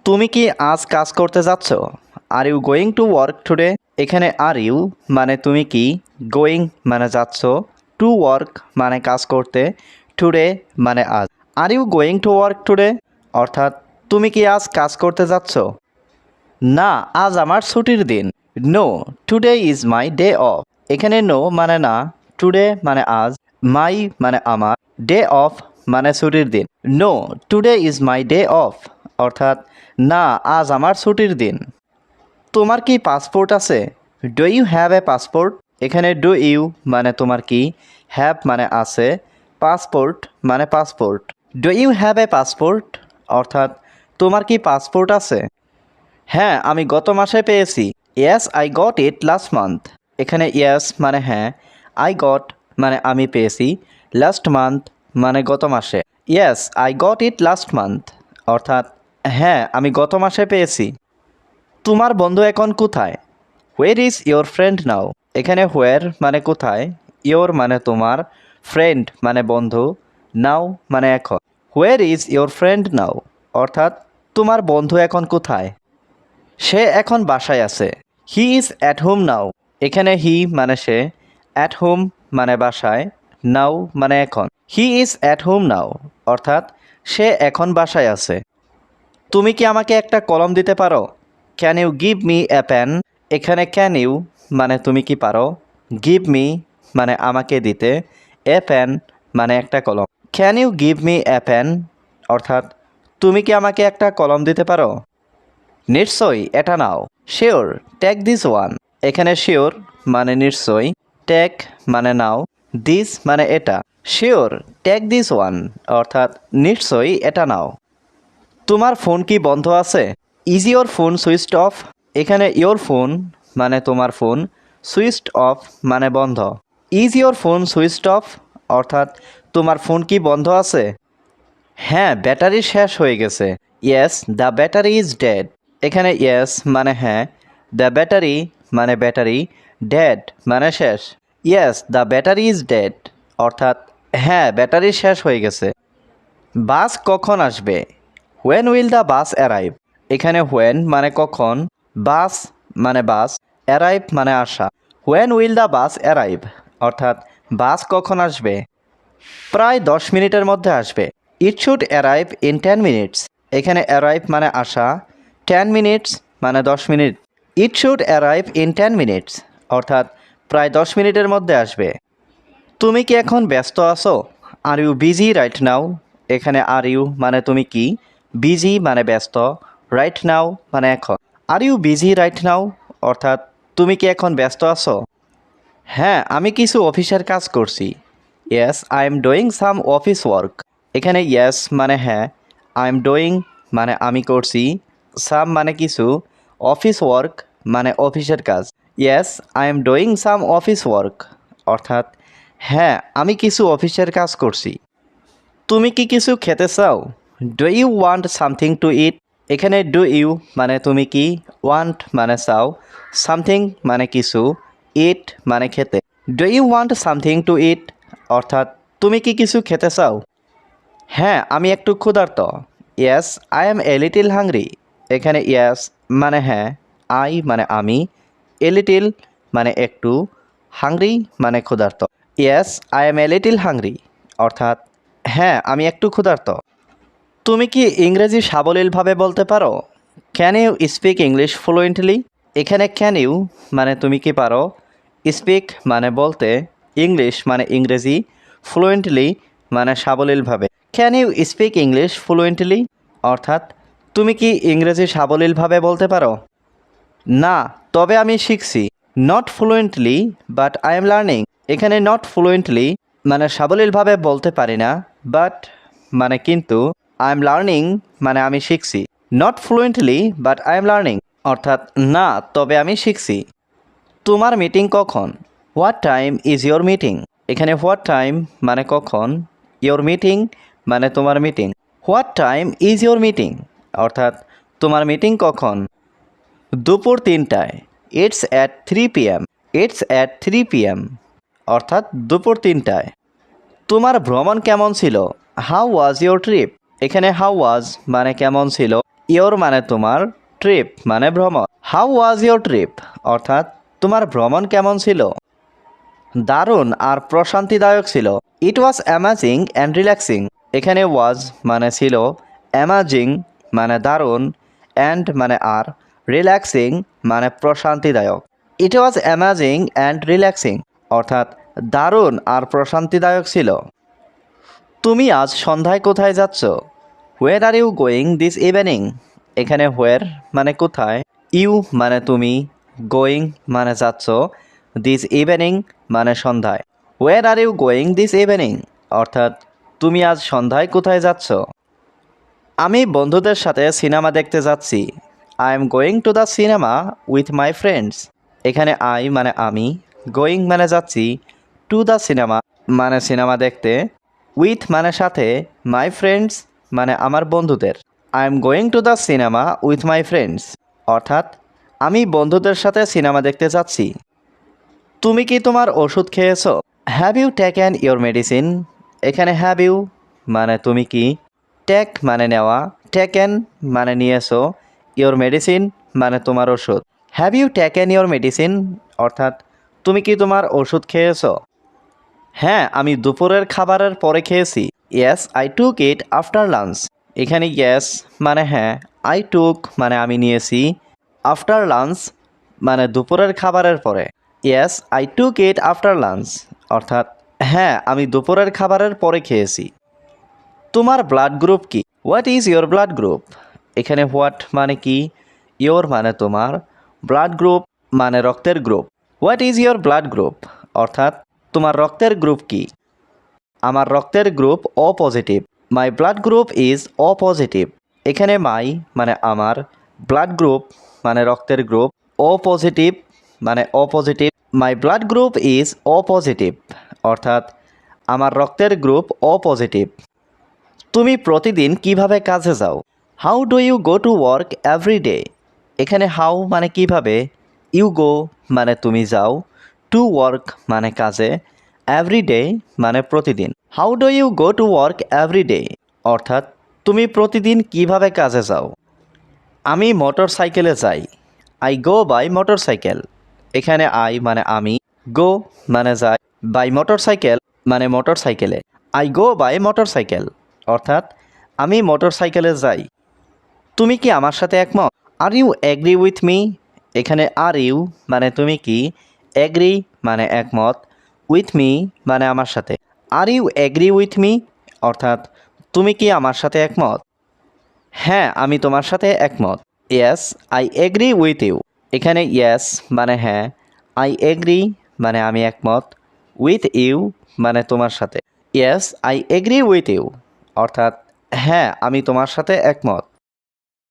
তুমি কি আজ কাজ করতে যাচ্ছ? Are you going to work today? এখানে আর ইউ মানে তুমি কি, গোয়িং মানে যাচ্ছ, টু ওয়ার্ক মানে কাজ করতে, টুডে মানে আজ। Are you going to work today? অর্থাৎ তুমি কি আজ কাজ করতে যাচ্ছ? না, আজ আমার ছুটির দিন। No, today is my day off. এখানে নো মানে না, টুডে মানে আজ, মাই মানে আমার, ডে অফ মানে ছুটির দিন। No, today is my day off. অর্থাৎ না, আজ আমার ছুটির দিন। তোমার কি পাসপোর্ট আছে? Do you have a passport? এখানে ডু ইউ মানে তোমার কি, হ্যাভ মানে আছে, পাসপোর্ট মানে passport. Do you have a passport? অর্থাৎ তোমার কি পাসপোর্ট আছে? হ্যাঁ, আমি গত মাসে পেয়েছি। Yes I got it last month. এখানে ইয়েস মানে হ্যাঁ, আই গট মানে আমি পেয়েছি, লাস্ট মান্থ মানে গত মাসে। Yes I got it last month. অর্থাৎ হ্যাঁ, আমি গত মাসে পেয়েছি। তোমার বন্ধু এখন কোথায়? হোয়ার ইজ ইয়োর ফ্রেন্ড নাও? এখানে হোয়ার মানে কোথায়, ইয়োর মানে তোমার, ফ্রেন্ড মানে বন্ধু, নাও মানে এখন। হোয়ার ইজ ইয়োর ফ্রেন্ড নাও? অর্থাৎ তোমার বন্ধু এখন কোথায়? সে এখন বাসায় আছে। He is at home now. এখানে হি মানে সে, অ্যাট হোম মানে বাসায়, নাও মানে এখন। He is at home now. অর্থাৎ সে এখন বাসায় আছে। তুমি কি আমাকে একটা কলম দিতে পারো? Can you give me a pen? এখানে ক্যান ইউ মানে তুমি কি পারো, গিভ মি মানে আমাকে দিতে, এ পেন মানে একটা কলম। Can you give me a pen? অর্থাৎ তুমি কি আমাকে একটা কলম দিতে পারো? নিশ্চয়ই, এটা নাও। Sure, take this one. এখানে শিওর মানে নিশ্চয়ই, টেক মানে নাও, দিস মানে এটা। Sure, take this one. অর্থাৎ নিশ্চয়ই এটা নাও। তোমার ফোন কি বন্ধ আছে? Is your phone switched off? এখানে ইয়োর ফোন মানে তোমার ফোন, সুইচড অফ মানে বন্ধ। Is your phone switched off? অর্থাৎ তোমার ফোন কি বন্ধ আছে? হ্যাঁ, ব্যাটারি শেষ হয়ে গেছে। Yes the battery is dead. এখানে ইয়েস মানে হ্যাঁ, দ্য ব্যাটারি মানে ব্যাটারি, ডেড মানে শেষ। Yes the battery is dead. অর্থাৎ হ্যাঁ, ব্যাটারি শেষ হয়ে গেছে। বাস কখন আসবে? When will the bus arrive? এখানে হোয়েন মানে কখন, বাস মানে বাস, অ্যারাইভ মানে আসা। When will the bus arrive? অর্থাৎ বাস কখন আসবে? প্রায় 10 মিনিটের মধ্যে আসবে। It should arrive in 10 minutes. এখানে অ্যারাইভ মানে আসা, 10 মিনিটস মানে 10 minute. It should arrive in 10 minutes. অর্থাৎ প্রায় 10 মিনিটের মধ্যে আসবে। তুমি কি এখন ব্যস্ত আছো? Are you busy right now? এখানে আর ইউ মানে তুমি কি, বিজি মানে ব্যস্ত, রাইট নাও মানে এখন। Are you busy right now? অর্থাৎ তুমি কি এখন ব্যস্ত আছো? হ্যাঁ, আমি কিছু অফিসের কাজ করছি। Yes I am doing some office work. এখানে ইয়েস মানে হ্যাঁ, আই এম ডুইং মানে আমি করছি, সাম মানে কিছু, অফিস ওয়ার্ক মানে অফিসের কাজ। Yes I am doing some office work. অর্থাৎ হ্যাঁ, আমি কিছু অফিসের কাজ করছি। তুমি কি কিছু খেতে চাও? Do you want something to eat? এখানে ডু ইউ মানে তুমি কি, ওয়ান্ট মানে চাও, সামথিং মানে কিছু, ইট মানে খেতে। Do you want something to eat? অর্থাৎ তুমি কি কিছু খেতে চাও? হ্যাঁ, আমি একটু ক্ষুধার্ত। Yes I M a little hungry. এখানে ইয়েস মানে হ্যাঁ, আই মানে আমি, এ লিটিল মানে একটু, হাংরি মানে ক্ষুধার্ত। Yes I M a little hungry. অর্থাৎ হ্যাঁ, আমি একটু ক্ষুধার্ত। তুমি কি ইংরেজি সাবলীলভাবে বলতে পারো? Can you speak English fluently? এখানে ক্যান ইউ মানে তুমি কি পারো, স্পিক মানে বলতে, ইংলিশ মানে ইংরেজি, ফ্লুয়েন্টলি মানে সাবলীলভাবে। Can you speak English fluently? অর্থাৎ তুমি কি ইংরেজি সাবলীলভাবে বলতে পারো? না, তবে আমি শিখছি। Not fluently but I am learning. এখানে নট ফ্লুয়েন্টলি মানে সাবলীলভাবে বলতে পারি না, বাট মানে কিন্তু, আই এম লার্নিং মানে আমি শিখছি। Not fluently but I am learning. অর্থাৎ না, তবে আমি শিখছি। তোমার মিটিং কখন? What time is your meeting? এখানে হোয়াট টাইম মানে কখন, ইয়োর মিটিং মানে তোমার মিটিং। What time is your meeting? অর্থাৎ তোমার মিটিং কখন? দুপুর 3টায়। It's at 3 PM। It's at 3 PM। অর্থাৎ দুপুর 3টায়। তোমার ভ্রমণ কেমন ছিল? How was your trip? এখানে হাউ ওয়াজ মানে কেমন ছিল, ইয়োর মানে তোমার, ট্রিপ মানে ভ্রমণ। হাউ ওয়াজ ইয়োর ট্রিপ অর্থাৎ তোমার ভ্রমণ কেমন ছিল? দারুণ আর প্রশান্তিদায়ক ছিল। ইট ওয়াজ অ্যামাজিং অ্যান্ড রিল্যাক্সিং। এখানে ওয়াজ মানে ছিল, অ্যামাজিং মানে দারুণ, অ্যান্ড মানে আর, রিল্যাক্সিং মানে প্রশান্তিদায়ক। ইট ওয়াজ অ্যামাজিং অ্যান্ড রিল্যাক্সিং অর্থাৎ দারুণ আর প্রশান্তিদায়ক ছিল। তুমি আজ সন্ধ্যায় কোথায় যাচ্ছ? Where are you going this evening? এখানে হোয়ার মানে কোথায়, ইউ মানে তুমি, গোয়িং মানে যাচ্ছ, দিস ইভিনিং মানে সন্ধ্যায়। Where are you going this evening অর্থাৎ তুমি আজ সন্ধ্যায় কোথায় যাচ্ছ? আমি বন্ধুদের সাথে সিনেমা দেখতে যাচ্ছি। I am going to the cinema with my friends. এখানে আই মানে আমি, গোয়িং মানে যাচ্ছি, টু দ্য সিনেমা মানে সিনেমা দেখতে, উইথ মানে সাথে, মাই ফ্রেন্ডস মানে আমার বন্ধুদের। I am going to the cinema with my friends অর্থাৎ আমি বন্ধুদের সাথে সিনেমা দেখতে যাচ্ছি। তুমি কি তোমার ওষুধ খেয়েছো? Have you taken your medicine? এখানে হ্যাভ ইউ মানে তুমি কি, টেক মানে নেওয়া, টেকেন মানে নিয়েছো, ইয়োর মেডিসিন মানে তোমার ওষুধ। Have you taken your medicine অর্থাৎ তুমি কি তোমার ওষুধ খেয়েছো? হ্যাঁ, আমি দুপুরের খাবারের পরে খেয়েছি। Yes I took it after lunch. এখানে ইয়েস মানে হ্যাঁ, আই টুক মানে আমি নিয়েছি, আফটার লাঞ্চ মানে দুপুরের খাবারের পরে। Yes I took it after lunch অর্থাৎ হ্যাঁ, আমি দুপুরের খাবারের পরে খেয়েছি। তোমার ব্লাড গ্রুপ কি? What is your blood group? এখানে হোয়াট মানে কি, ইয়োর মানে তোমার, ব্লাড গ্রুপ মানে রক্তের group. What is your blood group অর্থাৎ তোমার রক্তের গ্রুপ কি? আমার রক্তের group O positive. My blood group is O positive. এখানে মাই মানে আমার, ব্লাড গ্রুপ মানে রক্তের গ্রুপ, ও পজিটিভ মানে O positive. My blood group is O positive অর্থাৎ আমার রক্তের গ্রুপ ও পজিটিভ। তুমি প্রতিদিন কিভাবে কাজে যাও? How do you go to work every day? এখানে হাউ মানে কিভাবে, ইউ গো মানে তুমি যাও, টু ওয়ার্ক মানে কাজে, এভরি ডে মানে প্রতিদিন। How do you go to work every day অর্থাৎ তুমি প্রতিদিন কিভাবে কাজে যাও? আমি মোটর সাইকেলে যাই। I go by motorcycle. এখানে আই মানে আমি, গো মানে যাই, বাই মোটর সাইকেল মানে মোটর সাইকেলে। I go by motorcycle অর্থাৎ আমি মোটর সাইকেলে যাই। তুমি কি আমার সাথে একমত? Are you agree with me? এখানে আর ইউ মানে তুমি কি, এগ্রি মানে একমত, উইথ মি মানে আমার সাথে। Are you agree with me অর্থাৎ তুমি কি আমার সাথে একমত? হ্যাঁ, আমি তোমার সাথে একমত। Yes I agree with you. এখানে ইয়েস মানে হ্যাঁ, আই এগ্রি মানে আমি একমত, উইথ ইউ মানে তোমার সাথে। Yes I agree with you অর্থাৎ হ্যাঁ, আমি তোমার সাথে একমত।